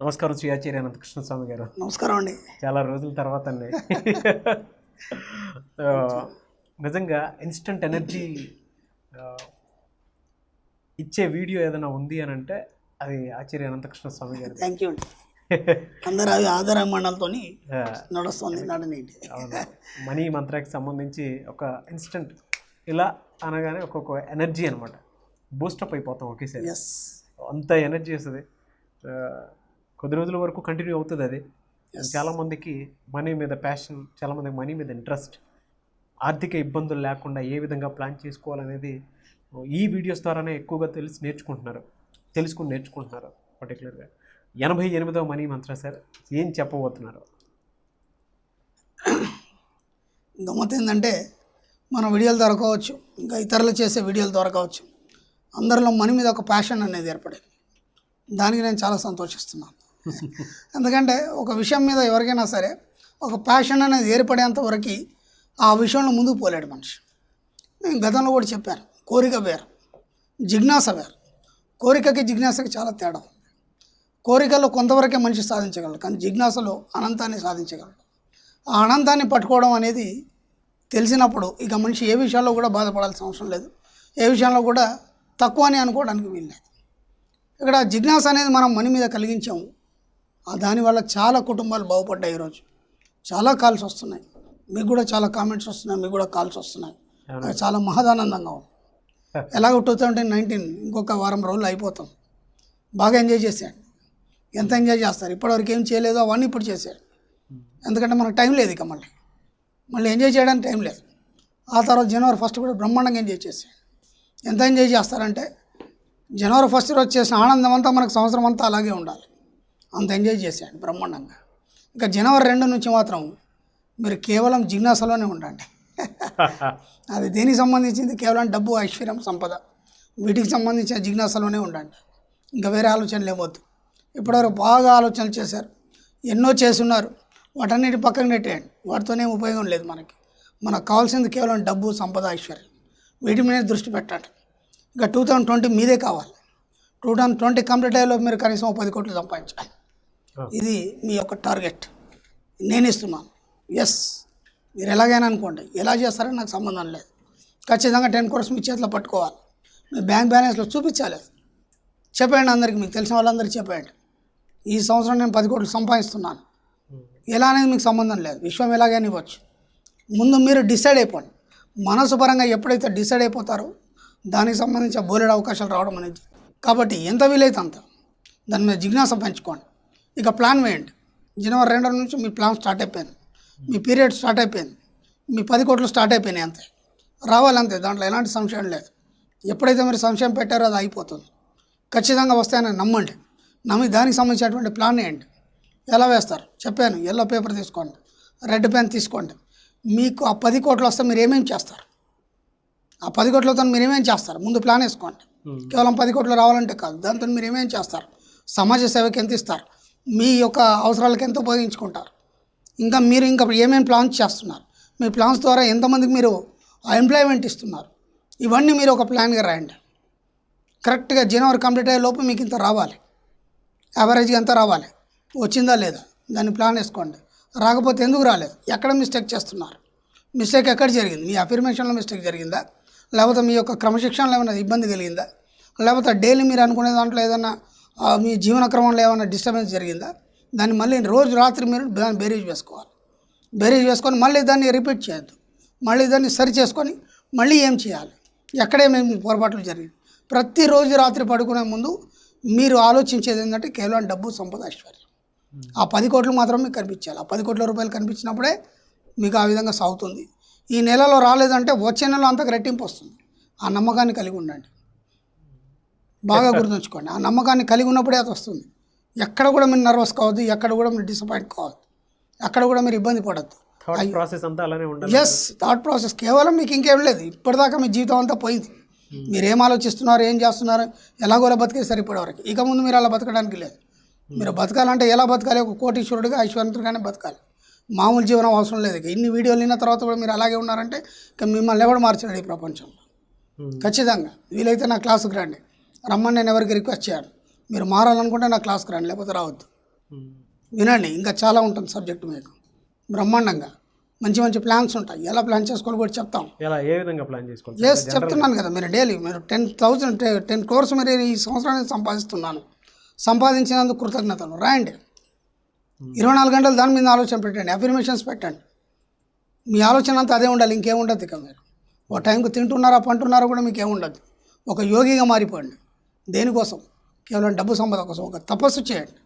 నమస్కారం శ్రీ ఆచార్య అనంతకృష్ణ స్వామి గారు. నమస్కారం అండి. చాలా రోజుల తర్వాత అండి. నిజంగా ఇన్స్టంట్ ఎనర్జీ ఇచ్చే వీడియో ఏదైనా ఉంది అని అంటే అది ఆచార్య అనంతకృష్ణ స్వామి గారు. థ్యాంక్ యూ అండి. అందరూ అవి ఆధారమానాలతో నడుస్తుంది నడనేంటి. మనీ మంత్రాకి సంబంధించి ఒక ఇన్స్టంట్ ఇలా అనగానే ఒక్కొక్క ఎనర్జీ అనమాట, బూస్టప్ అయిపోతాం ఒకేసారి. అంత ఎనర్జీ వస్తుంది. కొద్ది రోజుల వరకు కంటిన్యూ అవుతుంది అది. చాలామందికి మనీ మీద ప్యాషన్, చాలామందికి మనీ మీద ఇంట్రెస్ట్, ఆర్థిక ఇబ్బందులు లేకుండా ఏ విధంగా ప్లాన్ చేసుకోవాలనేది ఈ వీడియోస్ ద్వారానే ఎక్కువగా తెలుసుకుని నేర్చుకుంటున్నారు. పర్టికులర్గా 88వ మనీ మంత్ర సార్ ఏం చెప్పబోతున్నారు? గమ్మత్ ఏంటంటే మన వీడియోల ద్వారా కావచ్చు, ఇంకా ఇతరులు చేసే వీడియోల ద్వారా కావచ్చు, అందరిలో మనీ మీద ఒక ప్యాషన్ అనేది ఏర్పడింది. దానికి నేను చాలా సంతోషిస్తున్నాను. ఎందుకంటే ఒక విషయం మీద ఎవరికైనా సరే ఒక ప్యాషన్ అనేది ఏర్పడేంత వరకు ఆ విషయంలో ముందుకు పోలేడు మనిషి. నేను గతంలో కూడా చెప్పాను, కోరిక వేరు, జిజ్ఞాస వేరు. కోరికకి జిజ్ఞాసకి చాలా తేడా ఉంది. కోరికలో కొంతవరకే మనిషి సాధించగలడు, కానీ జిజ్ఞాసలో అనంతాన్ని సాధించగలడు. ఆ అనంతాన్ని పట్టుకోవడం అనేది తెలిసినప్పుడు ఇక మనిషి ఏ విషయాల్లో కూడా బాధపడాల్సిన అవసరం లేదు, ఏ విషయంలో కూడా తక్కువ అని అనుకోవడానికి వీల్లేదు. ఇక్కడ జిజ్ఞాస అనేది మనం మనీ మీద కలిగించాము. దానివల్ల చాలా కుటుంబాలు బాగుపడ్డాయి. ఈరోజు చాలా కాల్స్ వస్తున్నాయి, మీకు కూడా చాలా కామెంట్స్ వస్తున్నాయి, మీకు కూడా కాల్స్ వస్తున్నాయి. చాలా మహదానందంగా ఉంది. ఎలాగో 2019 ఇంకొక వారం రోజులు అయిపోతాం. బాగా ఎంజాయ్ చేశాడు. ఎంత ఎంజాయ్ చేస్తారు? ఇప్పటివరకు ఏం చేయలేదో అవన్నీ ఇప్పుడు చేశాడు. ఎందుకంటే మనకు టైం లేదు, ఇక మళ్ళీ ఎంజాయ్ చేయడానికి టైం లేదు. ఆ తర్వాత జనవరి 1 కూడా బ్రహ్మాండంగా ఎంజాయ్ చేశాడు. ఎంత ఎంజాయ్ చేస్తారంటే జనవరి 1 రోజు చేసిన ఆనందం అంతా మనకు సంవత్సరం అంతా అలాగే ఉండాలి. అంత ఎంజాయ్ చేశాడు బ్రహ్మాండంగా. ఇంకా జనవరి 2 నుంచి మాత్రం మీరు కేవలం జిజ్ఞాసలోనే ఉండండి. అది దేనికి సంబంధించింది? కేవలం డబ్బు, ఐశ్వర్యం, సంపద, వీటికి సంబంధించిన జిజ్ఞాసలోనే ఉండండి. ఇంకా వేరే ఆలోచనలు ఏమొద్దు. ఇప్పటివరకు బాగా ఆలోచనలు చేశారు, ఎన్నో చేస్తున్నారు, వాటన్నిటి పక్కన నెట్టేయండి. వాటితోనే ఉపయోగం లేదు. మనకు కావాల్సింది కేవలం డబ్బు, సంపద, ఐశ్వర్యం, వీటి మీద దృష్టి పెట్టండి. ఇంకా 2020 మీదే కావాలి. 2020 కంప్లీట్ అయ్యేలోపు మీరు కనీసం 10 కోట్లు సంపాదించాలి. ఇది మీ యొక్క టార్గెట్. నేను ఇస్తున్నాను. మీరు ఎలాగైనా అనుకోండి, ఎలా చేస్తారని నాకు సంబంధం లేదు. ఖచ్చితంగా 10 crores మీ చేతిలో పట్టుకోవాలి. మీ బ్యాంక్ బ్యాలెన్స్లో చూపించాలి. చెప్పండి అందరికీ, మీకు తెలిసిన వాళ్ళందరికీ చెప్పండి, ఈ సంవత్సరం నేను 10 కోట్లు సంపాదిస్తున్నాను. ఎలా అనేది మీకు సంబంధం లేదు, విశ్వం ఎలాగైనా ఇవ్వచ్చు. ముందు మీరు డిసైడ్ అయిపోండి. మనసు పరంగా ఎప్పుడైతే డిసైడ్ అయిపోతారో దానికి సంబంధించిన బోలెడు అవకాశాలు రావడం అనేది. కాబట్టి ఎంత వీలైతే అంత దాని మీద జిజ్ఞాస పెంచుకోండి. ఇక ప్లాన్ వేయండి. జనవరి 2 నుంచి మీ ప్లాన్ స్టార్ట్ అయిపోయింది, మీ పీరియడ్ స్టార్ట్ అయిపోయింది, మీ 10 కోట్లు స్టార్ట్ అయిపోయినాయి. అంతే రావాలంతే, దాంట్లో ఎలాంటి సంశయం లేదు. ఎప్పుడైతే మీరు సంశయం పెట్టారో అది అయిపోతుంది. ఖచ్చితంగా వస్తాయని నమ్మి దానికి సంబంధించినటువంటి ప్లాన్ వేయండి. ఎలా వేస్తారు చెప్పాను. ఎల్లో పేపర్ తీసుకోండి, రెడ్ పెన్ తీసుకోండి. మీకు ఆ 10 కోట్లు వస్తే మీరు ఏమేమి చేస్తారు? ఆ 10 కోట్లతో మీరు ఏమేమి చేస్తారు? ముందు ప్లాన్ వేసుకోండి. కేవలం 10 కోట్లు రావాలంటే కాదు, దాంతో మీరు ఏమేమి చేస్తారు? సమాజ సేవకి ఎంత ఇస్తారు? మీ యొక్క అవసరాలకు ఎంత ఉపయోగించుకుంటారు? మీరు ఏమేమి ప్లాన్స్ చేస్తున్నారు? మీ ప్లాన్స్ ద్వారా ఎంతమందికి మీరు ఎంప్లాయ్మెంట్ ఇస్తున్నారు? ఇవన్నీ మీరు ఒక ప్లాన్గా రాయండి. కరెక్ట్గా జనవరి కంప్లీట్ అయ్యే లోపు మీకు ఇంత రావాలి, యావరేజ్గా ఎంత రావాలి, వచ్చిందా లేదా దాన్ని ప్లాన్ వేసుకోండి. రాకపోతే ఎందుకు రాలేదు, ఎక్కడ మిస్టేక్ చేస్తున్నారు, మిస్టేక్ ఎక్కడ జరిగింది? మీ అఫర్మేషన్లో మిస్టేక్ జరిగిందా, లేకపోతే మీ యొక్క క్రమశిక్షణలో ఏమైనా ఇబ్బంది కలిగిందా, లేకపోతే డైలీ మీరు అనుకునే దాంట్లో ఏదైనా మీ జీవన క్రమంలో ఏమైనా డిస్టర్బెన్స్ జరిగిందా? దాన్ని మళ్ళీ రోజు రాత్రి మీరు దాన్ని బేరీజ్ వేసుకోవాలి. బేరీజ్ వేసుకొని మళ్ళీ దాన్ని రిపీట్ చేయొద్దు. మళ్ళీ దాన్ని సరి చేసుకొని మళ్ళీ ఏం చేయాలి, ఎక్కడేమేమి పొరపాట్లు జరిగింది. ప్రతిరోజు రాత్రి పడుకునే ముందు మీరు ఆలోచించేది ఏంటంటే కేవలం డబ్బు, సంపద, ఐశ్వర్యం. ఆ 10 కోట్లు మాత్రం మీకు కనిపించాలి. ఆ 10 కోట్ల రూపాయలు కనిపించినప్పుడే మీకు ఆ విధంగా సాగుతుంది. ఈ నెలలో రాలేదంటే వచ్చే నెలలో అంతకు రెట్టింపు వస్తుంది. ఆ నమ్మకాన్ని కలిగి ఉండండి. బాగా గుర్తుంచుకోండి, ఆ నమ్మకాన్ని కలిగి ఉన్నప్పుడే అది వస్తుంది. ఎక్కడ కూడా మీరు నర్వస్ కావద్దు, ఎక్కడ కూడా మీరు డిసప్పాయింట్ కావద్దు, ఎక్కడ కూడా మీరు ఇబ్బంది పడద్దు. థాట్ ప్రాసెస్ కేవలం మీకు ఇంకేం లేదు. ఇప్పటిదాకా మీ జీవితం అంతా పోయింది. మీరు ఏం ఆలోచిస్తున్నారు, ఏం చేస్తున్నారు, ఎలాగోలా బతికేస్తారు ఇప్పటివరకు. ఇక ముందు మీరు అలా బతకడానికి లేదు. మీరు బతకాలంటే ఎలా బతకాలి? ఒక కోటీశ్వరుడిగా, ఐశ్వర్యంతోగానే బతకాలి. మామూలు జీవనం అవసరం లేదు. ఇన్ని వీడియోలు విన్న తర్వాత కూడా మీరు అలాగే ఉన్నారంటే ఇక మిమ్మల్ని ఎవడు మార్చలేడు ఈ ప్రపంచంలో. ఖచ్చితంగా వీలైతే నా క్లాసుకు రండి. రమ్మని నేను ఎవరికి రిక్వెస్ట్ చేయను. మీరు మారాలనుకుంటే నా క్లాస్కి రండి, లేకపోతే రావద్దు. వినండి, ఇంకా చాలా ఉంటుంది సబ్జెక్ట్ మీకు బ్రహ్మాండంగా. మంచి మంచి ప్లాన్స్ ఉంటాయి, ఎలా ప్లాన్ చేసుకోవాలి కూడా చెప్తాం. ఎలా ఏ విధంగా ప్లాన్ చేసుకోవాలి? ఎస్ చెప్తున్నాను కదా, మీరు డైలీ మీరు 10 crores మీరు ఈ సంవత్సరానికి సంపాదించినందుకు కృతజ్ఞతలు రాయండి. 24 గంటలు దాని మీద ఆలోచన పెట్టండి, అఫర్మేషన్స్ పెట్టండి. మీ ఆలోచన అంతా అదే ఉండాలి, ఇంకేం ఉండదు. ఇక మీరు ఒక టైంకి తింటున్నారా పంటున్నారా కూడా మీకు ఏముండదు. ఒక యోగిగా మారిపోండి. దేనికోసం? కేవలం డబ్బు సంపద కోసం. ఒక తపస్సు చేయండి,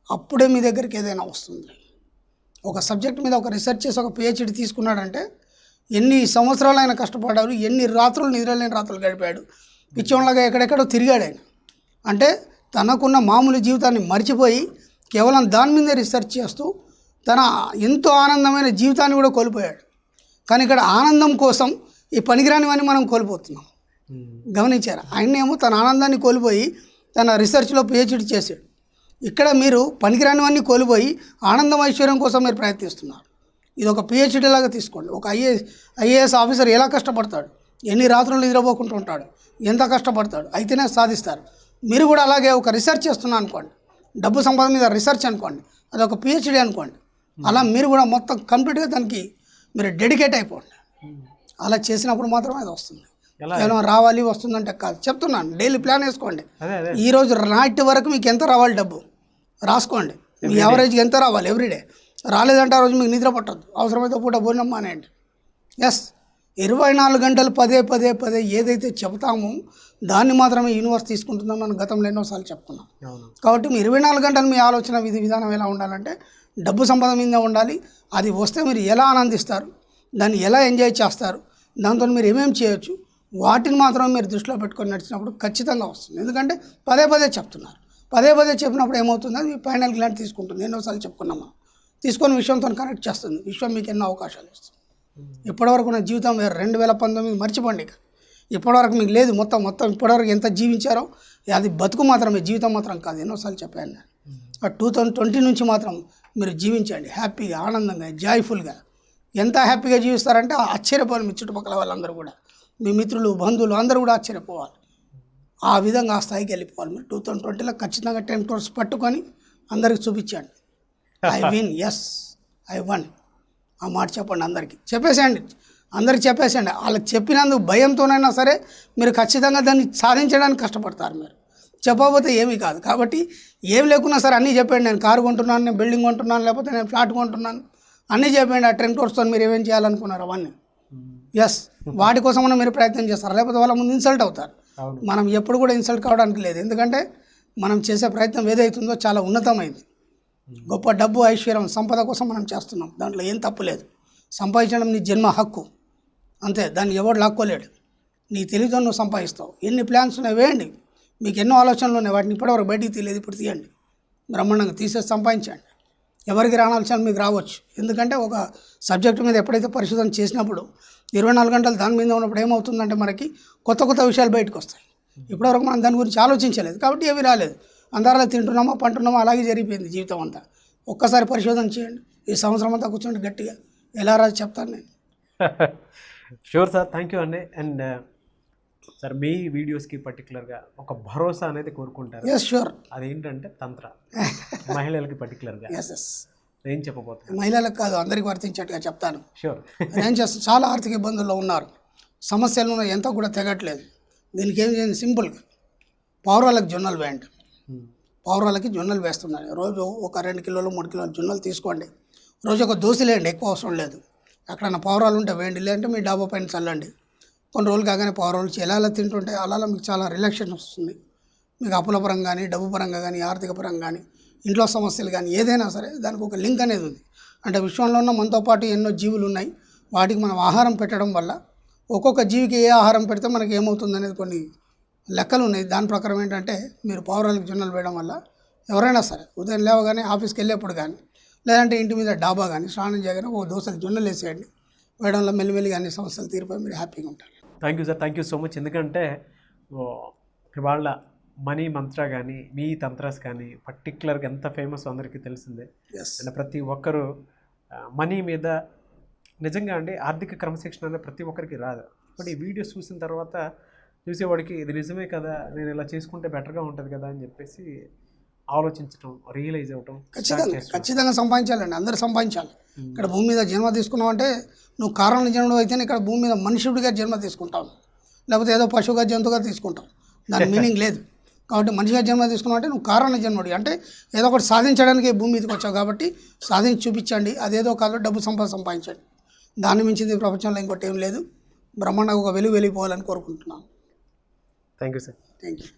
అప్పుడే మీ దగ్గరికి ఏదైనా వస్తుంది. ఒక సబ్జెక్ట్ మీద ఒక రీసెర్చ్ చేసి ఒక PhD తీసుకున్నాడంటే ఎన్ని సంవత్సరాలు ఆయన కష్టపడ్డారు, ఎన్ని రాత్రులు నిద్రలేని రాత్రులు గడిపాడు, పిచ్చోళ్ళగా ఎక్కడెక్కడో తిరిగాడు ఆయన. అంటే తనకున్న మామూలు జీవితాన్ని మర్చిపోయి కేవలం దాని మీదే రీసెర్చ్ చేస్తూ తన ఎంతో ఆనందమైన జీవితాన్ని కూడా కోల్పోయాడు. కానీ ఇక్కడ ఆనందం కోసం ఈ పనికిరానివన్నీ మనం కోల్పోతున్నాం. గమనించారు? ఆయనేమో తన ఆనందాన్ని కోల్పోయి తన రీసెర్చ్లో PhD చేశాడు. ఇక్కడ మీరు పనికిరానివన్నీ కోల్పోయి ఆనందం ఐశ్వర్యం కోసం మీరు ప్రయత్నిస్తున్నారు. ఇది ఒక PhD లాగా తీసుకోండి. ఒక ఐఏఎస్ ఆఫీసర్ ఎలా కష్టపడతాడు, ఎన్ని రాత్రులు నిద్రపోకుండా ఉంటాడు, ఎంత కష్టపడతాడు, అయితేనే సాధిస్తారు. మీరు కూడా అలాగే ఒక రీసెర్చ్ చేస్తున్నా అనుకోండి, డబ్బు సంపాదన మీద రీసెర్చ్ అనుకోండి, అది ఒక PhD అనుకోండి. అలా మీరు కూడా మొత్తం కంప్లీట్గా దానికి మీరు డెడికేట్ అయిపోండి. అలా చేసినప్పుడు మాత్రమే అది వస్తుంది. కేవలం రావాలి వస్తుందంటే కాదు, చెప్తున్నాను. డైలీ ప్లాన్ వేసుకోండి. ఈరోజు నైట్ వరకు మీకు ఎంత రావాలి డబ్బు రాసుకోండి. మీ యావరేజ్కి ఎంత రావాలి ఎవ్రీడే. రాలేదంటే ఆ రోజు మీకు నిద్ర పట్టద్దు, అవసరమైతే పూట భోజనం మానేయండి. ఎస్ 24 గంటలు పదే పదే పదే ఏదైతే చెప్తామో దాన్ని మాత్రమే యూనివర్స్ తీసుకుంటుందని మనం గతంలో ఎన్నోసార్లు చెప్పుకున్నాం. కాబట్టి మీ 24 గంటలు మీ ఆలోచన విధానం ఎలా ఉండాలంటే డబ్బు సంపద మీద ఉండాలి. అది వస్తే మీరు ఎలా ఆనందిస్తారు, దాన్ని ఎలా ఎంజాయ్ చేస్తారు, దాంతో మీరు ఏమేమి చేయొచ్చు, వాటిని మాత్రం మీరు దృష్టిలో పెట్టుకొని నడిచినప్పుడు ఖచ్చితంగా వస్తుంది. ఎందుకంటే పదే పదే చెప్తున్నారు. పదే పదే చెప్పినప్పుడు ఏమవుతుంది, అది ఫైనల్ గ్లాండ్ తీసుకుంటుంది. ఎన్నోసార్లు చెప్పుకున్నాం మనం. తీసుకొని విశ్వంతో కనెక్ట్ చేస్తుంది. విశ్వం మీకు ఎన్నో అవకాశాలు ఇస్తుంది. ఇప్పటివరకు నా జీవితం వేరు. 2019 మర్చిపోండి. ఇక ఇప్పటివరకు మీకు లేదు. మొత్తం ఇప్పటివరకు ఎంత జీవించారో అది బతుకు మాత్రమే, జీవితం మాత్రం కాదు. ఎన్నోసార్లు చెప్పాను నేను. 2020 నుంచి మాత్రం మీరు జీవించండి హ్యాపీగా, ఆనందంగా, జాయ్ఫుల్గా. ఎంత హ్యాపీగా జీవిస్తారంటే ఆశ్చర్యపోవాలి మీ చుట్టుపక్కల వాళ్ళందరూ కూడా, మీ మిత్రులు బంధువులు అందరూ కూడా ఆశ్చర్యపోవాలి. ఆ విధంగా ఆ స్థాయికి వెళ్ళిపోవాలి. మీరు 2020లో ఖచ్చితంగా 10 crores పట్టుకొని అందరికి చూపించండి. I win, yes I won. ఆ మాట చెప్పండి, అందరికీ చెప్పేసేయండి. అందరికి చెప్పేసేయండి. వాళ్ళకి చెప్పినందుకు భయంతోనైనా సరే మీరు ఖచ్చితంగా దాన్ని సాధించడానికి కష్టపడతారు. మీరు చెప్పకపోతే ఏమీ కాదు. కాబట్టి ఏం లేకున్నా సరే అన్నీ చెప్పండి. నేను కారు కొంటున్నాను, నేను బిల్డింగ్ కొంటున్నాను, లేకపోతే నేను ఫ్లాట్ కొంటున్నాను, అన్నీ చెప్పండి. ఆ 10 crores మీరు ఏమేం చేయాలనుకున్నారు అవన్నీ. ఎస్, వాటి కోసమైనా మీరు ప్రయత్నం చేస్తారు. లేకపోతే వాళ్ళ ముందు ఇన్సల్ట్ అవుతారు. మనం ఎప్పుడు కూడా ఇన్సల్ట్ కావడానికి లేదు. ఎందుకంటే మనం చేసే ప్రయత్నం ఏదైతుందో చాలా ఉన్నతమైంది. గొప్ప డబ్బు ఐశ్వర్యం సంపద కోసం మనం చేస్తున్నాం, దాంట్లో ఏం తప్పు లేదు. సంపాదించడం నీ జన్మ హక్కు, అంతే. దాన్ని ఎవడు లాక్కోలేడు. నీ తెలివితో నువ్వు సంపాదిస్తావు. ఎన్ని ప్లాన్స్ ఉన్నాయి వేయండి. మీకు ఎన్నో ఆలోచనలు ఉన్నాయి, వాటిని ఇప్పటివరకు బయటికి తీయలేదు, ఇప్పుడు తీయండి. బ్రహ్మాండంగా తీసేసి సంపాదించండి. ఎవరికి రాని ఆలోచనలు మీకు రావచ్చు. ఎందుకంటే ఒక సబ్జెక్టు మీద ఎప్పుడైతే పరిశోధన చేసినప్పుడు 24 గంటలు దాని మీద ఉన్నప్పుడు ఏమవుతుందంటే మనకి కొత్త విషయాలు బయటకు వస్తాయి. ఇప్పటివరకు మనం దాని గురించి ఆలోచించలేదు కాబట్టి ఏవి రాలేదు. అందరిలో తింటున్నామా పంటున్నామా అలాగే జరిగిపోయింది జీవితం అంతా. ఒక్కసారి పరిశోధన చేయండి. ఈ సంవత్సరం అంతా కూర్చోండి గట్టిగా, ఎలా రాదు చెప్తాను నేను. షూర్ సార్, థ్యాంక్ యూ అండి. అండ్ సార్ మీ వీడియోస్కి పర్టికులర్గా ఒక భరోసా అనేది కోరుకుంటారు. Yes sure. అదేంటంటే తంత్ర, మహిళలకి పర్టికులర్గా ఎస్ ఏం చెప్పబోతున్నారు? మహిళలకు కాదు, అందరికీ వర్తించేట్టుగా చెప్తాను. షూర్. ఏం చేస్తాను, చాలా ఆర్థిక ఇబ్బందుల్లో ఉన్నారు, సమస్యలను ఎంత కూడా తెగట్లేదు. దీనికి ఏం చేయండి, సింపుల్గా పౌరాలకు జొన్నలు వేయండి. పౌరాలకి జొన్నలు వేస్తున్నాను. రోజు ఒక 2 కిలోలు 3 కిలోలు జొన్నలు తీసుకోండి. రోజు ఒక దోశలేయండి, ఎక్కువ అవసరం లేదు. ఎక్కడైనా పౌరాలు ఉంటే వేయండి, లేదంటే మీ డాబా పైన చల్లండి. కొన్ని రోజులు కాగానే పౌరాలు ఎలా తింటుంటే అలా మీకు చాలా రిలాక్సేషన్ వస్తుంది. మీకు అప్పుల పరంగా కానీ, డబ్బు పరంగా కానీ, ఆర్థిక పరంగా కానీ, ఇంట్లో సమస్యలు కానీ ఏదైనా సరే దానికి ఒక లింక్ అనేది ఉంది. అంటే విశ్వంలో ఉన్న మనతో పాటు ఎన్నో జీవులు ఉన్నాయి. వాటికి మనం ఆహారం పెట్టడం వల్ల ఒక్కొక్క జీవికి ఏ ఆహారం పెడితే మనకి ఏమవుతుంది అనేది కొన్ని లెక్కలు ఉన్నాయి. దాని ప్రకారం ఏంటంటే మీరు పౌరాలకు జొన్నలు వేయడం వల్ల ఎవరైనా సరే ఉదయం లేవగానే ఆఫీస్కి వెళ్ళేప్పుడు కానీ, లేదంటే ఇంటి మీద డాబా కానీ స్నానం చేయగానే ఒక దోశలు జొన్నలు వేసేయండి. వేయడం వల్ల మెల్లిమెల్లిగా అన్ని సమస్యలు తీరిపోయి మీరు హ్యాపీగా ఉంటారు. Thank you sir, thank you so much. ఎందుకంటే ఇవాళ మనీ మంత్ర కానీ మీ తంత్రాస్ కానీ పర్టికులర్గా ఎంత ఫేమస్ అందరికీ తెలిసిందే. అండ్ ప్రతి ఒక్కరూ మనీ మీద నిజంగా అండి ఆర్థిక క్రమశిక్షణ అనేది ప్రతి ఒక్కరికి రాదు. బట్ ఈ వీడియోస్ చూసిన తర్వాత చూసేవాడికి ఇది నిజమే కదా, నేను ఇలా చేసుకుంటే బెటర్గా ఉంటుంది కదా అని చెప్పేసి ఆలోచించటం, రియలైజ్ అవ్వటం, ఖచ్చితంగా సంపాదించాలండి. అందరూ సంపాదించాలి. ఇక్కడ భూమి మీద జన్మ తీసుకున్నావు అంటే నువ్వు కారణ జన్ముడు అయితేనే ఇక్కడ భూమి మీద మనుషుడిగా జన్మ తీసుకుంటావు, లేకపోతే ఏదో పశువుగా జంతువుగా తీసుకుంటావు. దాని మీనింగ్ లేదు. కాబట్టి మనిషిగా జన్మ తీసుకున్నావు అంటే నువ్వు కారణ జన్ముడి, అంటే ఏదో ఒకటి సాధించడానికి భూమి మీదకి వచ్చావు కాబట్టి సాధించి చూపించండి. అదేదో కాదు డబ్బు సంపాదించండి. దాన్ని మించింది ప్రపంచంలో ఇంకోటి ఏం లేదు. బ్రహ్మాండంగా ఒక వెలిగిపోవాలని కోరుకుంటున్నాను. Thank you sir. Thank you.